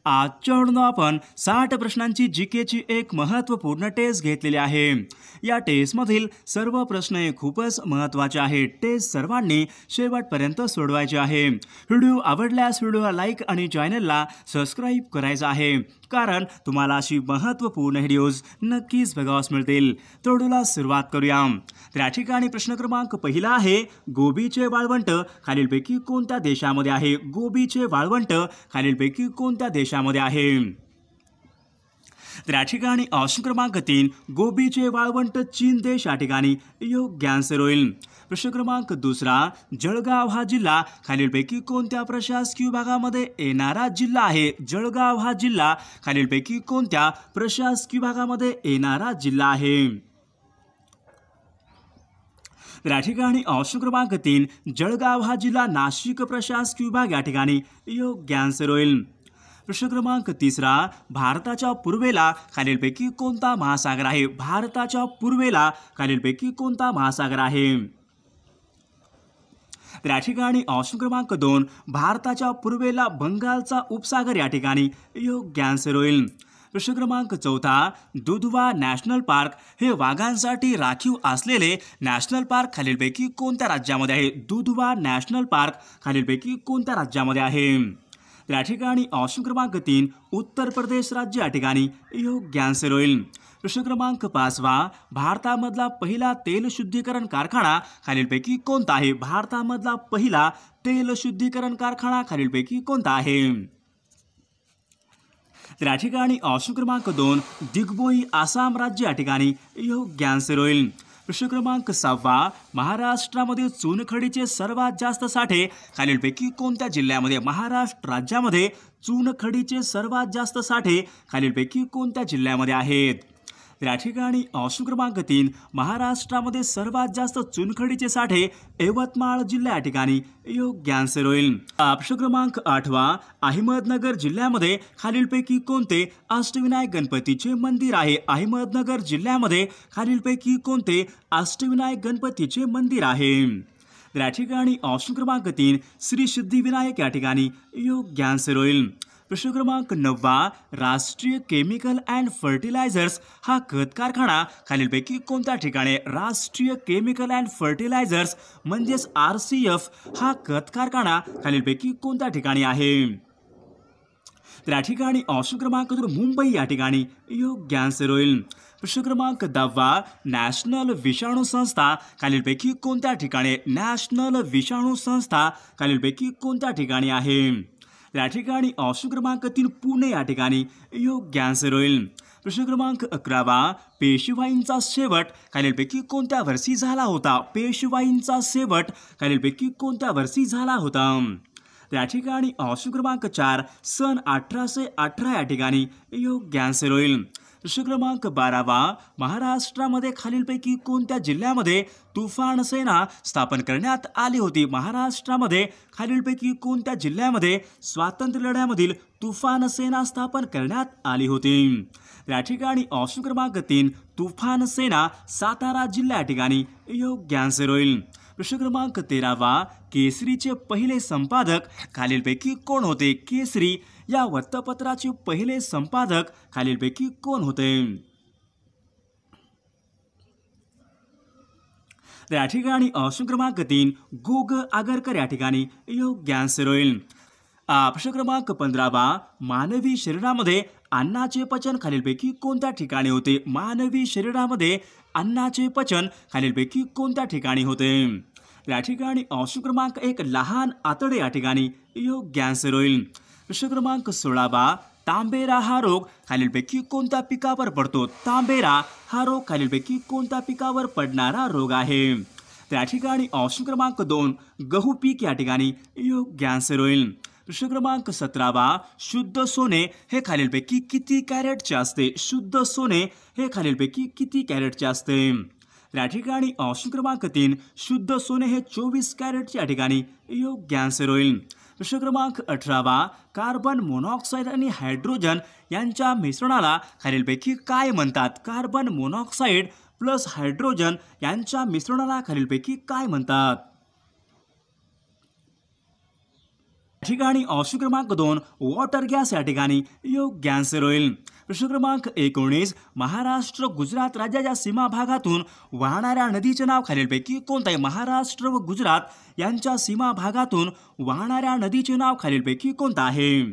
आजच्या व्हिडिओमध्ये आपण 60 प्रश्नांची जीकेची एक महत्त्वपूर्ण टेस्ट घेतलेली आहे। या टेस्टमधील सर्व प्रश्न हे खूपच महत्त्वाचे आहेत। टेस्ट सर्वांनी शेवटपर्यंत सोडवायचे आहे। व्हिडिओ आवडल्यास व्हिडिओला लाईक आणि चॅनलला सबस्क्राइब करायचं आहे, कारण तुम्हाला अशी महत्त्वपूर्ण व्हिडिओज नक्कीच बघावयास मिळतील। तर व्हिडिओला सुरुवात करूया। तर या ठिकाणी प्रश्न क्रमांक पहिला आहे, गोबीचे वाळवंट खालीलपैकी कोणत्या देशामध्ये आहे? गोबीचे वाळवंट खालीलपैकी कोणत्या देशामध्ये आहे? तर या ठिकाणी ऑप्शन क्रमांक 3, गोबीचे वाळवंट चीन देश या ठिकाणी योग्य आन्सर होईल। प्रश्न क्रमांक दुसरा, जळगाव हा जिल्हा खालीलपैकी कोणत्या प्रशासकीय विभागामध्ये येणारा जिल्हा आहे? जळगाव हा जिल्हा खालीलपैकी कोणत्या प्रशासकीय विभागामध्ये येणारा जिल्हा आहे? तर या ठिकाणी ऑप्शन क्रमांक 3, जळगाव हा जिल्हा नाशिक प्रशासकीय विभाग या ठिकाणी योग्य आन्सर होईल। प्रश्न क्रमांक तिसरा, भारताच्या पूर्वेला खालीलपैकी कोणता महासागर आहे? भारताच्या पूर्वेला खालीलपैकी कोणता महासागर आहे? तर या ठिकाणी ऑप्शन क्रमांक 2, भारताच्या पूर्वेला बंगालचा उपसागर या ठिकाणी योग्य आन्सर होईल। प्रश्न क्रमांक चौथा, दुधवा नॅशनल पार्क हे वाघांसाठी राखीव असलेले नॅशनल पार्क खालीलपैकी कोणत्या राज्यामध्ये आहे? दुधवा नॅशनल पार्क खालीलपैकी कोणत्या राज्यामध्ये आहे? तर या ठिकाणी ऑप्शन क्रमांक 3, उत्तर प्रदेश राज्य या ठिकाणी योग्य आन्सर होईल। प्रश्न क्रमांक 5वा, भारतामधला पहिला तेल शुद्धीकरण कारखाना खालीलपैकी कोणता आहे? भारतामधला पहिला तेल शुद्धीकरण कारखाना खालीलपैकी कोणता आहे? तर या ठिकाणी ऑप्शन क्रमांक 2, दिग्बोई आसाम राज्य या ठिकाणी योग्य आन्सर होईल। प्रश्न क्रमांक 6वा, महाराष्ट्रामध्ये चुनखडीचे सर्वात जास्त साठे खालीलपैकी कोणत्या जिल्ह्यामध्ये? महाराष्ट्र राज्यामध्ये चुनखडीचे सर्वात जास्त साठे खालीलपैकी कोणत्या जिल्ह्यामध्ये आहेत? तर या ठिकाणी ऑप्शन क्रमांक 3, महाराष्ट्रामध्ये सर्वात जास्त चुनखडीचे साठे यवतमाळ जिल्हा या ठिकाणी योग्य आन्सर होईल। प्रश्न क्रमांक 8वा, अहमदनगर जिल्ह्यामध्ये खालीलपैकी कोणते अष्टविनायक गणपतीचे मंदिर आहे? अहमदनगर जिल्ह्यामध्ये खालीलपैकी कोणते अष्टविनायक गणपतीचे मंदिर आहे? तर या ठिकाणी ऑप्शन क्रमांक 3, श्री सिद्धिविनायक या ठिकाणी योग्य आन्सर होईल। प्रश्न क्रमांक 9वा, राष्ट्रीय केमिकल अँड फर्टिलायझर्स हा खत कारखाना खालीलपैकी कोणत्या ठिकाणी? राष्ट्रीय केमिकल अँड फर्टिलायझर्स म्हणजेच RCF हा खत कारखाना खालीलपैकी कोणत्या ठिकाणी आहे? तर या ठिकाणी ऑप्शन क्रमांक 2, मुंबई या ठिकाणी योग्य आन्सर होईल। प्रश्न क्रमांक 10वा, नॅशनल विषाणू संस्था खालीलपैकी कोणत्या ठिकाणी? नॅशनल विषाणू संस्था खालीलपैकी कोणत्या ठिकाणी आहे? या ठिकाणी ऑप्शन क्रमांक 3, पुणे या ठिकाणी योग्य आन्सर होईल। प्रश्न क्रमांक 11वा, पेशवाईंचा शेवट खालीलपैकी कोणत्या वर्षी झाला होता? पेशवाईंचा शेवट खालीलपैकी कोणत्या वर्षी झाला होता? या ठिकाणी ऑप्शन क्रमांक 4, सन 1818 या ठिकाणी योग्य आन्सर होईल। प्रश्न क्रमांक 12वा, महाराष्ट्रामध्ये खालीलपैकी कोणत्या जिल्ह्यामध्ये तुफान सेना स्थापन करण्यात आली होती? महाराष्ट्रामध्ये खालीलपैकी कोणत्या जिल्ह्यामध्ये स्वातंत्र्य लढ्यामधील तुफान सेना स्थापन करण्यात आली होती? या ठिकाणी ऑप्शन क्रमांक 3, तुफान सेना सातारा जिल्हा या ठिकाणी योग्य आन्सर होईल। प्रश्न क्रमांक 13वा, केसरीचे पहिले संपादक खालीलपैकी कोण होते? केसरी या वृत्तपत्राचे पहिले संपादक खालीलपैकी कोण होते? तर या ठिकाणी ऑप्शन क्रमांक 3, गोग आगरकर या ठिकाणी योग्य आन्सर होईल। प्रश्न क्रमांक 15वा, मानवी शरीरामध्ये अन्नाचे पचन खालीलपैकी कोणत्या ठिकाणी होते? मानवी शरीरामध्ये अन्नाचे पचन खालीलपैकी कोणत्या ठिकाणी होते? या ठिकाणी ऑप्शन क्रमांक 1, लहान आतडे या ठिकाणी योग्य आन्सर होईल। प्रश्न क्रमांक 16वा, तांबेरा हा रोग खालीलपैकी कोणत्या पिकावर पडतो? तांबेरा हा रोग खालीलपैकी कोणत्या पिकावर पडणारा रोग आहे? त्या ठिकाणी ऑप्शन क्रमांक 2, गहू पीक या ठिकाणी योग्य आन्सर होईल। प्रश्न क्रमांक 17वा, शुद्ध सोने हे खालीलपैकी किती कॅरेटचे असते? शुद्ध सोने हे खालीलपैकी किती कॅरेटचे असते? या ठिकाणी ऑप्शन क्रमांक 3, शुद्ध सोने हे 24 कॅरेटचे या ठिकाणी योग्य आन्सर होईल। प्रश्न क्रमांक 18वा, कार्बन मोनॉक्साईड आणि हायड्रोजन यांच्या मिश्रणाला खालीलपैकी काय म्हणतात? कार्बन मोनॉक्साईड प्लस हायड्रोजन यांच्या मिश्रणाला खालीलपैकी काय म्हणतात? ठिकाणी ऑप्शन क्रमांक 2 वॉटर गॅस या ठिकाणी योग्य आन्सर होईल. प्रश्न क्रमांक 19 महाराष्ट्र गुजरात राज्याच्या सीमा भागातून वाहणाऱ्या नदीचे नाव खालीलपैकी कोणते आहे? महाराष्ट्र व गुजरात यांच्या सीमा भागातून वाहणाऱ्या नदीचे नाव खालीलपैकी कोणते आहे?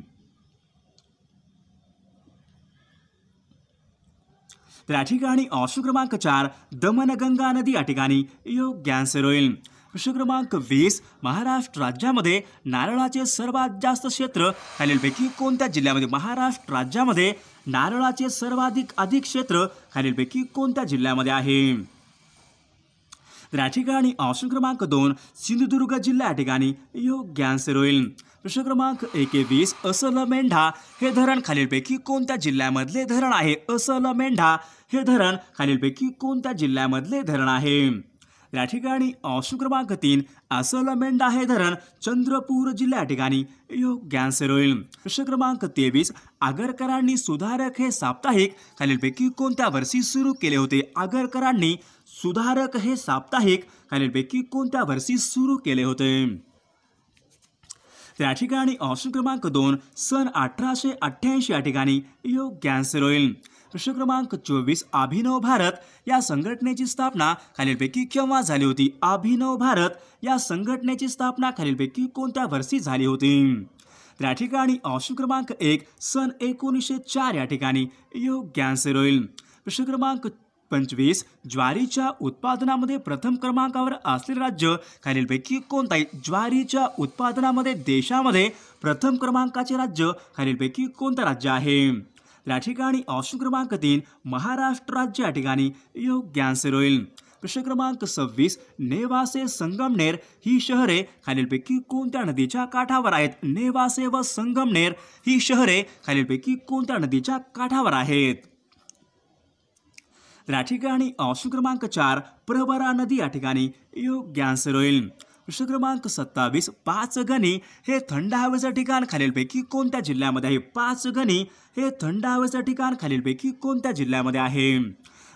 तर या ठिकाणी ऑप्शन क्रमांक 4 दमनगंगा नदी या ठिकाणी योग्य आन्सर होईल. प्रश्न क्रमांक 20 महाराष्ट्र राज्यामध्ये नारळाचे सर्वात जास्त क्षेत्र खालीलपैकी कोणत्या जिल्ह्यामध्ये? महाराष्ट्र राज्यामध्ये नारळाचे सर्वाधिक क्षेत्र खालीलपैकी कोणत्या जिल्ह्यामध्ये आहे? तर या ठिकाणी ऑप्शन क्रमांक 2 सिंधुदुर्ग जिल्हा या ठिकाणी योग्य आन्सर होईल. प्रश्न क्रमांक 21 अस्सल मेंढा हे धरण खालीलपैकी कोणत्या जिल्ह्यामधले धरण आहे? अस्सल मेंढा हे धरण खालीलपैकी कोणत्या जिल्ह्यामधले धरण आहे? या ठिकाणी ऑप्शन क्रमांक 3 अस्सल मेंढा हे धरण चंद्रपूर जिल्हा या ठिकाणी योग्य आन्सर होईल. प्रश्न क्रमांक 23 आगरकरांनी सुधारक हे साप्ताहिक खालीलपैकी कोणत्या वर्षी सुरू केले होते? आगरकरांनी सुधारक हे साप्ताहिक खालीलपैकी कोणत्या वर्षी सुरू केले होते? त्या ठिकाणी ऑप्शन क्रमांक 2 सन 1888 या ठिकाणी योग्य आन्सर होईल. प्रश्न क्रमांक 24 अभिनव भारत या संघटनेची स्थापना खालीलपैकी केव्हा झाली होती? अभिनव भारत या संघटनेची स्थापना खालीलपैकी कोणत्या वर्षी झाली होती? त्या ठिकाणी ऑप्शन क्रमांक 1 सन 1904 या ठिकाणी योग्य आन्सर होईल. प्रश्न क्रमांक 25 ज्वारीच्या उत्पादनामध्ये प्रथम क्रमांकावर असलेले राज्य खालीलपैकी कोणते आहे? ज्वारीच्या उत्पादनामध्ये देशामध्ये प्रथम क्रमांकाचे राज्य खालीलपैकी कोणते राज्य आहे? या ठिकाणी ऑप्शन क्रमांक 3 महाराष्ट्र राज्य या ठिकाणी योग्य आन्सर होईल. प्रश्न क्रमांक 26 नेवासे संगमनेर ही शहरे खालीलपैकी कोणत्या नदीच्या काठावर आहेत? नेवासे व संगमनेर ही शहरे खालीलपैकी कोणत्या नदीच्या काठावर आहेत? या ठिकाणी ऑप्शन क्रमांक 4 प्रवरा नदी या ठिकाणी योग्य आन्सर होईल. प्रश्न क्रमांक 27 पाचगणी हे थंड हवेचे ठिकाण खालीलपैकी कोणत्या जिल्ह्यामध्ये आहे? पाचगणी हे थंड हवेचे ठिकाण खालीलपैकी कोणत्या जिल्ह्यामध्ये आहे?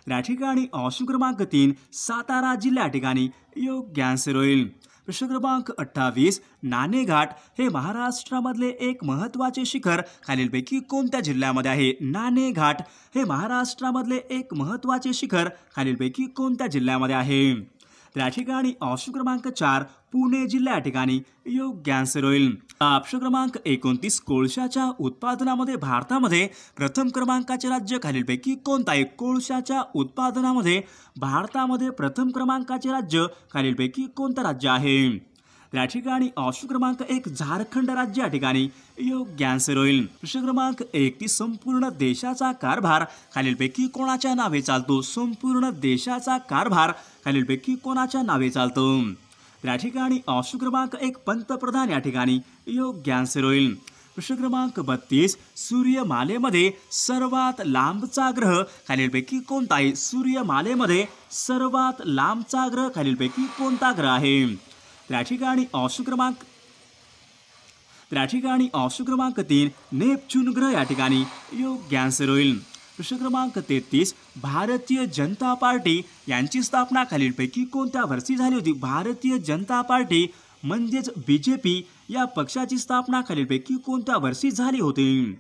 या ठिकाणी ऑप्शन क्रमांक 3 सातारा जिल्हा या ठिकाणी योग्य आन्सर होईल. प्रश्न क्रमांक 28 नाणेघाट हे महाराष्ट्रामधले एक महत्त्वाचे शिखर खालीलपैकी कोणत्या जिल्ह्यामध्ये आहे? नाणेघाट हे महाराष्ट्रामधले एक महत्त्वाचे शिखर खालीलपैकी कोणत्या जिल्ह्यामध्ये आहे? या ठिकाणी ऑप्शन क्रमांक 4 पुणे जिल्हा या ठिकाणी योग्य आन्सर होईल. ऑप्शन क्रमांक 29 कोळशाच्या उत्पादनामध्ये भारतामध्ये प्रथम क्रमांकाचे राज्य खालीलपैकी कोणते आहे? कोळशाच्या उत्पादनामध्ये भारतामध्ये प्रथम क्रमांकाचे राज्य खालीलपैकी कोणते राज्य आहे? या ठिकाणी ऑप्शन क्रमांक 1 झारखंड राज्य या ठिकाणी योग्य आन्सर होईल. प्रश्न क्रमांक 31 संपूर्ण देशाचा कारभार खालीलपैकी कोणाच्या नावे चालतो? संपूर्ण देशाचा कारभार खालीलपैकी कोणाच्या नावे चालतो? या ठिकाणी ऑप्शन क्रमांक 1 पंतप्रधान या ठिकाणी योग्य आन्सर होईल. प्रश्न क्रमांक 32 सूर्यमालेमध्ये सर्वात लांबचा ग्रह खालीलपैकी कोणता आहे? सूर्यमालेमध्ये सर्वात लांबचा ग्रह खालीलपैकी कोणता ग्रह आहे? या ठिकाणी ऑप्शन क्रमांक 3 नेपच्यून ग्रह या ठिकाणी योग्य आन्सर होईल. प्रश्न क्रमांक 33 भारतीय जनता पार्टी यांची स्थापना खालीलपैकी कोणत्या वर्षी झाली होती? भारतीय जनता पार्टी म्हणजेच BJP या पक्षाची स्थापना खालीलपैकी कोणत्या वर्षी झाली होती?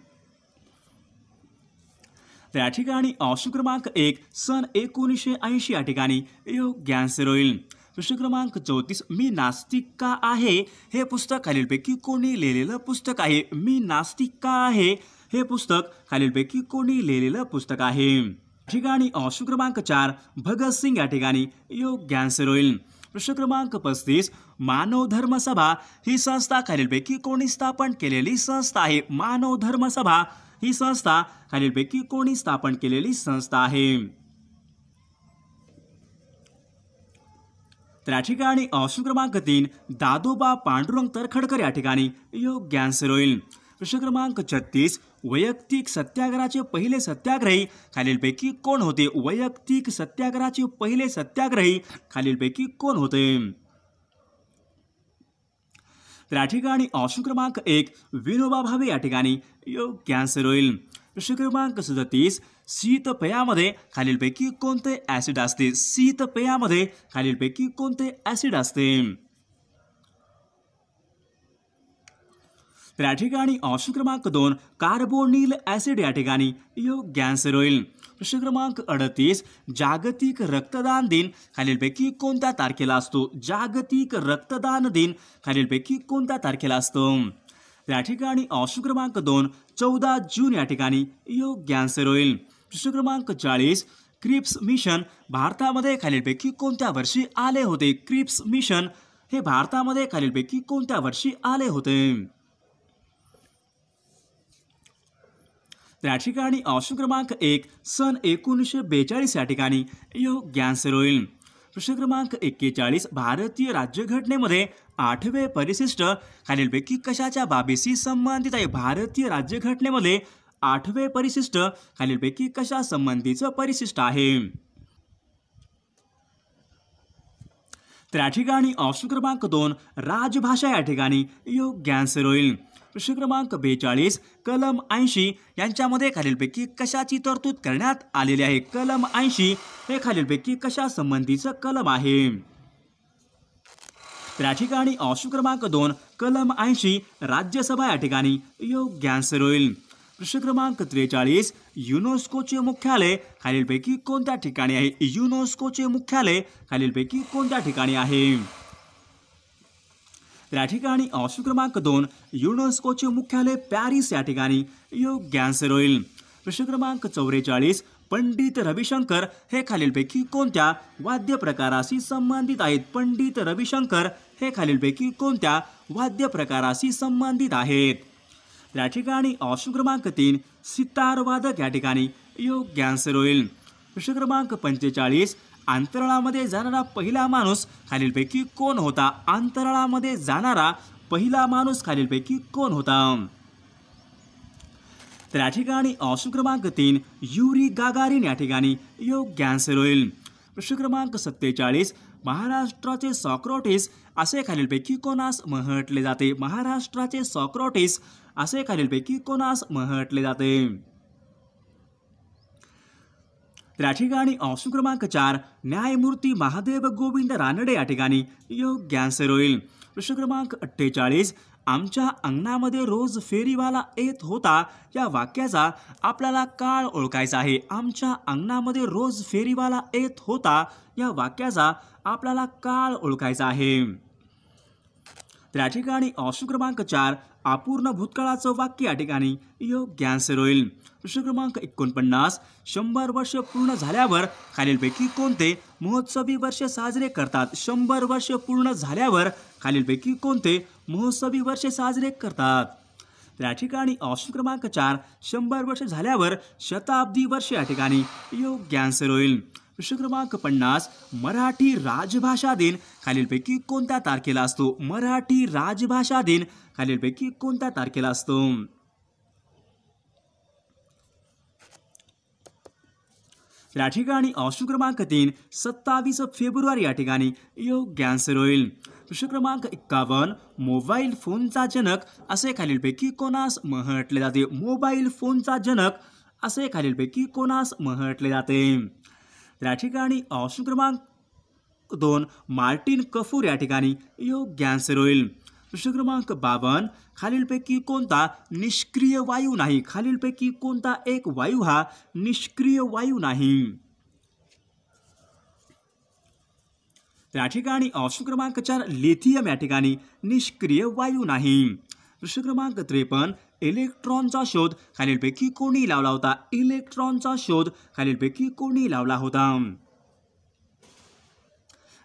या ठिकाणी ऑप्शन क्रमांक 1 सन 1980 या ठिकाणी योग्य आन्सर होईल. प्रश्न क्रमांक 34 मी नास्तिक का आहे हे पुस्तक खालीलपैकी कोणी लिहिलेलं पुस्तक आहे? मी नास्तिक का आहे हे पुस्तक खालीलपैकी कोणी लिहिलेलं पुस्तक आहे? ठिकाणी ऑप्शन क्रमांक 4 भगतसिंग या ठिकाणी योग्य आन्सर होईल. प्रश्न क्रमांक 35 मानव धर्म सभा ही संस्था खालीलपैकी कोणी स्थापन केलेली संस्था आहे? मानव धर्म सभा ही संस्था खालीलपैकी कोणी स्थापन केलेली संस्था आहे? तर या ठिकाणी ऑप्शन क्रमांक 3 दादोबा पांडुरंग तरखडकर या ठिकाणी योग्य आन्सर होईल. प्रश्न क्रमांक 36 वैयक्तिक सत्याग्रहाचे पहिले सत्याग्रही खालीलपैकी कोण होते? वैयक्तिक सत्याग्रहाचे पहिले सत्याग्रही खालीलपैकी कोण होते? तर या ठिकाणी ऑप्शन क्रमांक 1 विनोबा भावे या ठिकाणी योग्य आन्सर होईल. प्रश्न क्रमांक 37 शीतपेयामध्ये खालीलपैकी कोणते ॲसिड असते? शीतपेयामध्ये खालीलपैकी कोणते ॲसिड असते? तर या ठिकाणी ऑप्शन क्रमांक 2 कार्बोनिल ॲसिड या ठिकाणी योग्य कॅन्सर होईल. प्रश्न क्रमांक 38 जागतिक रक्तदान दिन खालीलपैकी कोणत्या तारखेला असतो? जागतिक रक्तदान दिन खालीलपैकी कोणत्या तारखेला असतो? या ठिकाणी ऑप्शन क्रमांक 2 14 जून या ठिकाणी योग्य कॅन्सर होईल. प्रश्न क्रमांक 40 क्रिप्स मिशन भारतामध्ये खालीलपैकी कोणत्या वर्षी आले होते? क्रिप्स मिशन हे भारतामध्ये खालीलपैकी कोणत्या वर्षी आले होते? त्या ठिकाणी ऑप्शन क्रमांक 1 सन 1942 या ठिकाणी योग्य कॅन्सर होईल. प्रश्न क्रमांक 41 भारतीय राज्यघटनेमध्ये 8वे परिशिष्ट खालीलपैकी कशाच्या बाबीशी संबंधित आहे? भारतीय राज्यघटनेमध्ये 8वे परिशिष्ट खालीलपैकी कशा संबंधीचं परिशिष्ट आहे? तर या ठिकाणी ऑप्शन क्रमांक 2 राजभाषा या ठिकाणी योग्य कॅन्सर होईल. प्रश्न क्रमांक 42 कलम 80 यांच्यामध्ये खालीलपैकी कशाची तरतूद करण्यात आलेली आहे? कलम 80 हे खालीलपैकी कशा संबंधीचं कलम आहे? तर या ठिकाणी ऑप्शन क्रमांक 2 कलम 80 राज्यसभा या ठिकाणी योग्य कॅन्सर होईल. प्रश्न क्रमांक 43 युनेस्कोचे मुख्यालय खालीलपैकी कोणत्या ठिकाणी आहे? युनेस्कोचे मुख्यालय खालीलपैकी कोणत्या ठिकाणी आहे? तर या ठिकाणी ऑप्शन क्रमांक 2 युनेस्कोचे मुख्यालय पॅरिस या ठिकाणी योग्य कॅन्सर होईल. प्रश्न क्रमांक 44 पंडित रविशंकर हे खालीलपैकी कोणत्या वाद्य प्रकाराशी संबंधित आहेत? पंडित रविशंकर हे खालीलपैकी कोणत्या वाद्य प्रकाराशी संबंधित आहेत? या ठिकाणी ऑप्शन क्रमांक 3 सितार वादक या ठिकाणी योग्य कॅन्सर होईल. प्रश्न क्रमांक 45 अंतराळामध्ये जाणारा पहिला माणूस खालीलपैकी कोण होता? अंतराळामध्ये जाणारा पहिला माणूस खालीलपैकी कोण होता? तर या ठिकाणी ऑप्शन क्रमांक 3 युरी गागारिन या ठिकाणी योग्य कॅन्सर होईल. प्रश्न क्रमांक 47 महाराष्ट्राचे सॉक्रेटिस असे खालीलपैकी कोणास म्हटले जाते? महाराष्ट्राचे सॉक्रेटिस असे खालीलपैकी कोणास म्हटले जाते? तर या ठिकाणी ऑप्शन क्रमांक 4 न्यायमूर्ती महादेव गोविंद रानडे या ठिकाणी योग्य कॅन्सर होईल. प्रश्न क्रमांक 48 आमच्या अंगणामध्ये रोज फेरीवाला येत होता या वाक्याचा आपल्याला काळ ओळखायचा आहे. आमच्या अंगणामध्ये रोज फेरीवाला येत होता या वाक्याचा आपल्याला काळ ओळखायचा आहे. तर या ठिकाणी ऑप्शन क्रमांक 4 अपूर्ण भूतकाळाचं वाक्य या ठिकाणी योग्य कॅन्सर होईल. प्रश्न क्रमांक 49 100 वर्ष पूर्ण झाल्यावर खालीलपैकी कोणते महोत्सवी वर्ष साजरे करतात? 100 वर्ष पूर्ण झाल्यावर खालीलपैकी कोणते महोत्सवी वर्ष साजरे करतात? तर या ठिकाणी ऑप्शन क्रमांक 4 100 वर्ष झाल्यावर शताब्दी वर्ष या ठिकाणी योग्य कॅन्सर होईल. प्रश्न क्रमांक 50 मराठी राजभाषा दिन खालीलपैकी कोणत्या तारखेला असतो? मराठी राजभाषा दिन खालीलपैकी कोणत्या तारखेला असतो? या ठिकाणी ऑप्शन क्रमांक 3 27 फेब्रुवारी या ठिकाणी योग्य कॅन्सर होईल. प्रश्न क्रमांक 51 मोबाईल फोनचा जनक असे खालीलपैकी कोणास म्हटले जाते? मोबाईल फोनचा जनक असे खालीलपैकी कोणास म्हटले जाते? या ठिकाणी ऑप्शन क्रमांक 2 मार्टिन कफूर या ठिकाणी योग्य कॅन्सर होईल. प्रश्न क्रमांक 52 खालीलपैकी कोणता निष्क्रिय वायू नाही? खालीलपैकी कोणता एक वायू हा निष्क्रिय वायू नाही? या ठिकाणी ऑप्शन क्रमांक 4 लिथियम या ठिकाणी निष्क्रिय वायू नाही. प्रश्न क्रमांक 53 इलेक्ट्रॉनचा शोध खालीलपैकी कोणी लावला होता? इलेक्ट्रॉनचा शोध खालीलपैकी कोणी लावला होता?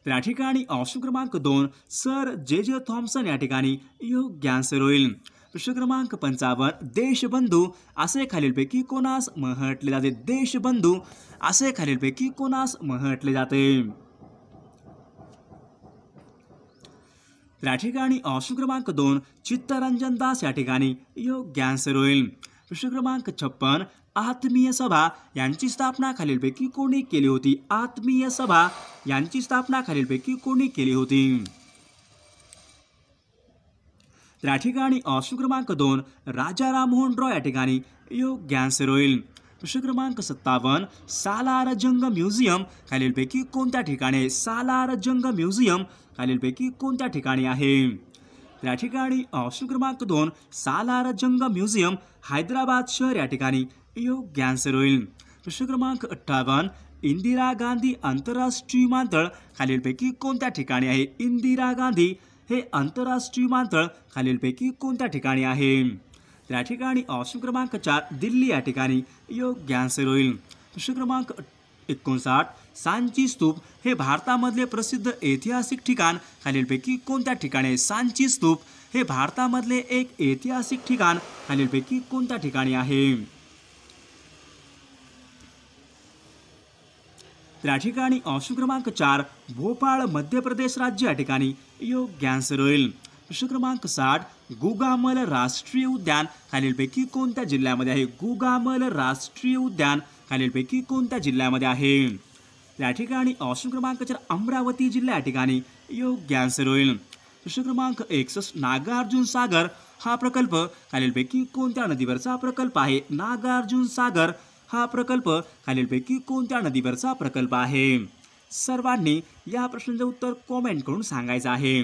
या ठिकाणी ऑप्शन क्रमांक 2 सर जे थॉम्सन या ठिकाणी योग्य कॅन्सर होईल. प्रश्न क्रमांक 55 देशबंधू असे खालीलपैकी कोणास म्हटले जाते? देशबंधू असे खालीलपैकी कोणास म्हटले जाते? या ठिकाणी ऑप्शन क्रमांक 2 चित्तरंजन दास या ठिकाणी योग्य कॅन्सर होईल. प्रश्न क्रमांक 56 आत्मीय सभा यांची स्थापना खालीलपैकी कोणी केली होती? आत्मीय सभा यांची स्थापना खालीलपैकी कोणी केली होती? या ठिकाणी ऑप्शन क्रमांक 2 राजा राममोहन रॉय या ठिकाणी योग्य कॅन्सर होईल. प्रश्न क्रमांक 57 सालार जंग म्युझियम खालीलपैकी कोणत्या ठिकाणी आहे? सालार जंग म्युझियम खालीलपैकी कोणत्या ठिकाणी आहे? त्या ठिकाणी ऑप्शन क्रमांक 2 सालार जंग म्युझियम हैदराबाद शहर या ठिकाणी योग्य आन्सर होईल. प्रश्न क्रमांक 58 इंदिरा गांधी आंतरराष्ट्रीय विमानतळ खालीलपैकी कोणत्या ठिकाणी आहे? इंदिरा गांधी हे आंतरराष्ट्रीय विमानतळ खालीलपैकी कोणत्या ठिकाणी आहे? त्या ठिकाणी ऑप्शन क्रमांक 4 दिल्ली या ठिकाणी योग्य आन्सर होईल. प्रश्न क्रमांक 59 सांची स्तूप हे भारतामधले प्रसिद्ध ऐतिहासिक ठिकाण खालीलपैकी कोणत्या ठिकाणी आहे? सांची स्तूप हे भारतामधले एक ऐतिहासिक ठिकाण खालीलपैकी कोणत्या ठिकाणी आहे? त्या ठिकाणी ऑप्शन क्रमांक 4 भोपाळ मध्य प्रदेश राज्य या ठिकाणी योग्य आन्सर होईल. प्रश्न क्रमांक 60 गुगामल राष्ट्रीय उद्यान खालीलपैकी कोणत्या जिल्ह्यामध्ये आहे? गुगामल राष्ट्रीय उद्यान खालीलपैकी कोणत्या जिल्ह्यामध्ये आहे? त्या ठिकाणी ऑप्शन क्रमांक 4 अमरावती जिल्हा या ठिकाणी योग्य आन्सर होईल. प्रश्न क्रमांक 61 नागार्जुन सागर हा प्रकल्प खालीलपैकी कोणत्या नदीवरचा प्रकल्प आहे? नागार्जुन सागर हा प्रकल्प खालीलपैकी कोणत्या नदीवरचा प्रकल्प आहे? सर्वांनी या प्रश्नाचे उत्तर कॉमेंट करून सांगायचं आहे.